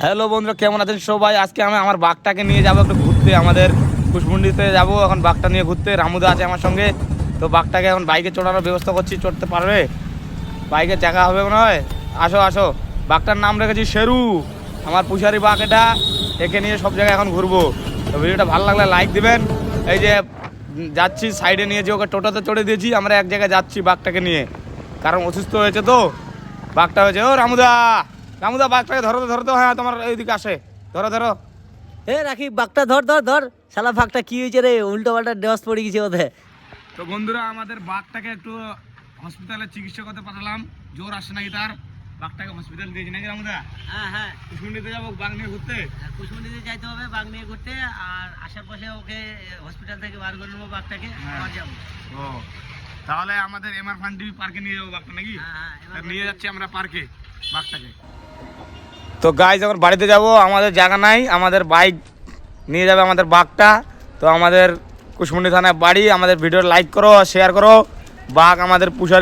Hello বন্ধুরা, কেমন আছেন সবাই? আজকে আমি আমার বাঘটাকে নিয়ে যাবো একটু ঘুরতে, আমাদের কুশমুন্ডিতে যাবো এখন বাঘটা নিয়ে ঘুরতে। রামুদা আছে আমার সঙ্গে, তো বাঘটাকে এখন বাইকে চড়ানোর ব্যবস্থা করছি। চড়তে পারবে? বাইকের জায়গা হবে মনে হয়। আসো আসো। বাঘটার নাম রেখেছি শেরু, আমার পুষারি বাঘ এটা। একে নিয়ে সব জায়গায় এখন ঘুরবো। তো ভিডিওটা ভালো লাগলে লাইক দিবেন। এই যে যাচ্ছি সাইডে নিয়েছি, ওকে টোটোতে চড়ে দিয়েছি। আমরা এক জায়গায় যাচ্ছি বাঘটাকে নিয়ে, কারণ অসুস্থ হয়েছে তো বাঘটা হয়েছে। ও রামুদা, রামুদা বাঘটাকে ধরো তো, ধরো তো। হ্যাঁ, তোমার এইদিকে আসে, ধরো ধরো। এ রাখি বাঘটা ধর ধর ধর। শালা বাঘটা কি হয়েছে রে? উল্টো পাল্টা ডস পড়ে গেছে ওদের। তো বন্ধুরা, আমাদের বাঘটাকে একটু হসপিটালে চিকিৎসা করতে পাঠালাম। জোর আসে নাকি তার, বাঘটাকে হসপিটাল দিয়েছি নাকি রামুদা? হ্যাঁ হ্যাঁ, কুশমুন্ডিতে যাবো বাঘ নিয়ে ঘুরতে। কুশমন্ডিতে যাইতে হবে বাঘ নিয়ে ঘুরতে। আর আসার পথে ওকে হসপিটাল থেকে বার করে নেবো বাঘটাকে। আবার যাবো। ও, তাহলে আমাদের এমআর ফান্ডি পার্কে নিয়ে যাবো বাঘটা নাকি? হ্যাঁ, তা নিয়ে যাচ্ছি আমরা পার্কে বাঘটাকে। তো গাইজ, যখন বাড়িতে যাব আমাদের জায়গা নাই, আমাদের বাইক নিয়ে যাবে আমাদের বাঘটা। তো আমাদের কুশমুন্ডি থানায় বাড়ি। আমাদের ভিডিও লাইক করো, শেয়ার করো। বাঘ আমাদের পুষারি